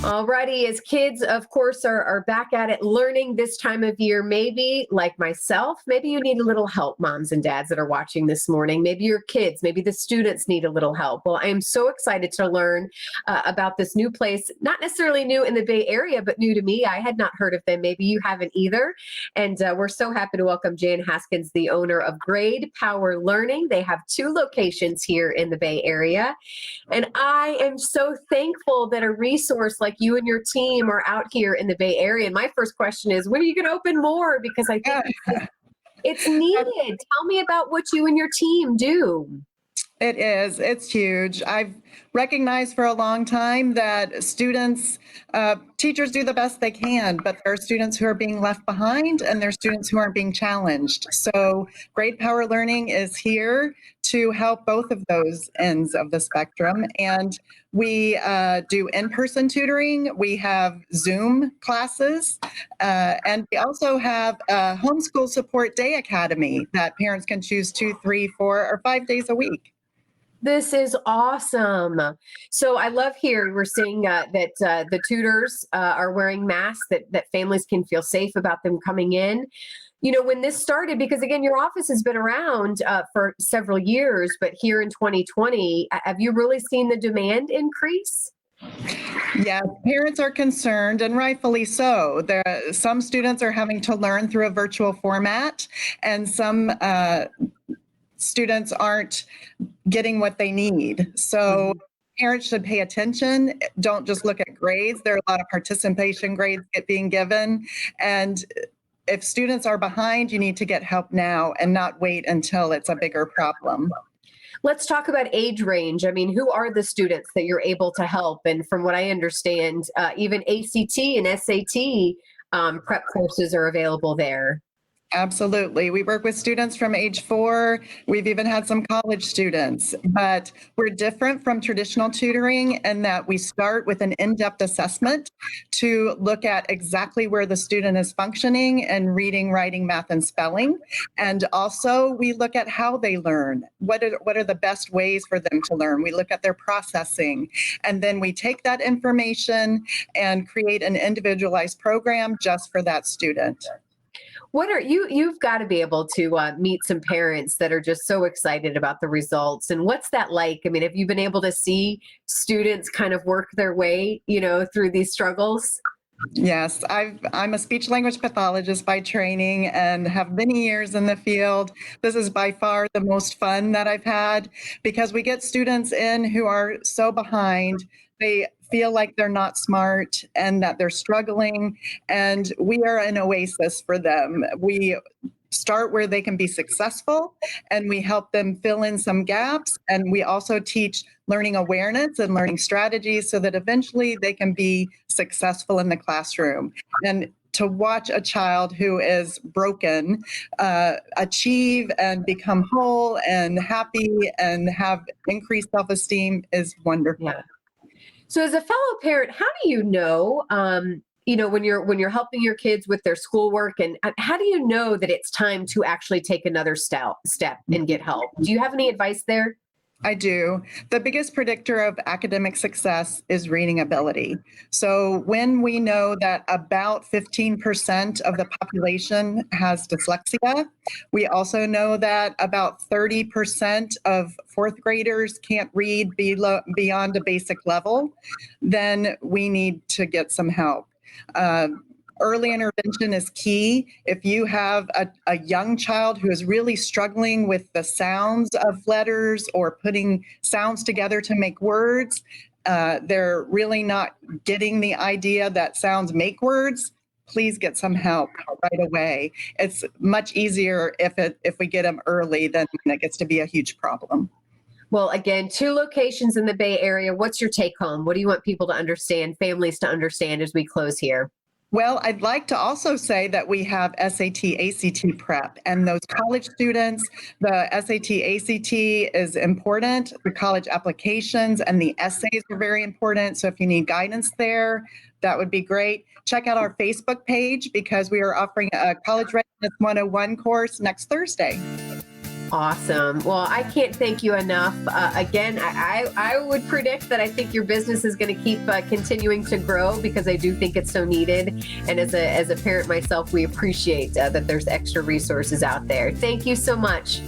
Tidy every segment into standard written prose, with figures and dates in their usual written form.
Alrighty, as kids, of course, are back at it learning this time of year, maybe like myself, maybe you need a little help, moms and dads that are watching this morning. Maybe your kids, maybe the students need a little help. Well, I am so excited to learn about this new place, not necessarily new in the Bay Area, but new to me. I had not heard of them. Maybe you haven't either. And we're so happy to welcome Jan Haskins, the owner of GradePower Learning. They have 2 locations here in the Bay Area. And I am so thankful that a resource like you and your team are out here in the Bay Area. And my first question is, when are you going to open more? Because I think it's needed. Tell me about what you and your team do. It is. It's huge. I've recognized for a long time that teachers do the best they can, but there are students who are being left behind and there are students who aren't being challenged. So GradePower Learning is here to help both of those ends of the spectrum. And we do in-person tutoring. We have Zoom classes, and we also have a homeschool support day academy that parents can choose 2, 3, 4, or 5 days a week. This is awesome. So I love here we're seeing that the tutors are wearing masks, that families can feel safe about them coming in. You know, when this started, because again, your office has been around for several years, but here in 2020, have you really seen the demand increase? Yeah, parents are concerned, and rightfully so. Some students are having to learn through a virtual format, and some students aren't getting what they need. So parents should pay attention. Don't just look at grades. There are a lot of participation grades being given. And if students are behind, you need to get help now and not wait until it's a bigger problem. Let's talk about age range. I mean, who are the students that you're able to help? And from what I understand, even ACT and SAT prep courses are available there. Absolutely. We work with students from age 4. We've even had some college students, but we're different from traditional tutoring in that we start with an in-depth assessment to look at exactly where the student is functioning in reading, writing, math, and spelling. And also we look at how they learn. What are the best ways for them to learn? We look at their processing, and then we take that information and create an individualized program just for that student. You've got to be able to meet some parents that are just so excited about the results. And what's that like? I mean, have you been able to see students kind of work their way, through these struggles? Yes, I'm a speech language pathologist by training and have many years in the field. This is by far the most fun that I've had because we get students in who are so behind. They feel like they're not smart and that they're struggling, and we are an oasis for them. We start where they can be successful, and we help them fill in some gaps, and we also teach learning awareness and learning strategies so that eventually they can be successful in the classroom. And to watch a child who is broken achieve and become whole and happy and have increased self-esteem is wonderful. Yeah. So as a fellow parent, how do you know, when you're helping your kids with their schoolwork, and how do you know that it's time to actually take another step and get help? Do you have any advice there? I do. The biggest predictor of academic success is reading ability. So when we know that about 15% of the population has dyslexia, we also know that about 30% of fourth graders can't read beyond a basic level, then we need to get some help. Early intervention is key. If you have a young child who is really struggling with the sounds of letters or putting sounds together to make words, they're really not getting the idea that sounds make words, please get some help right away. It's much easier if we get them early than when it gets to be a huge problem. Well, again, 2 locations in the Bay Area. What's your take home? What do you want people to understand, families to understand as we close here? Well, I'd like to also say that we have SAT, ACT prep, and those college students, the SAT, ACT is important. The college applications and the essays are very important. So if you need guidance there, that would be great. Check out our Facebook page because we are offering a College Readiness 101 course next Thursday. Awesome. Well, I can't thank you enough. Again, I would predict that I think your business is going to keep continuing to grow because I do think it's so needed. And as a parent myself, we appreciate that there's extra resources out there. Thank you so much.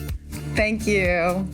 Thank you.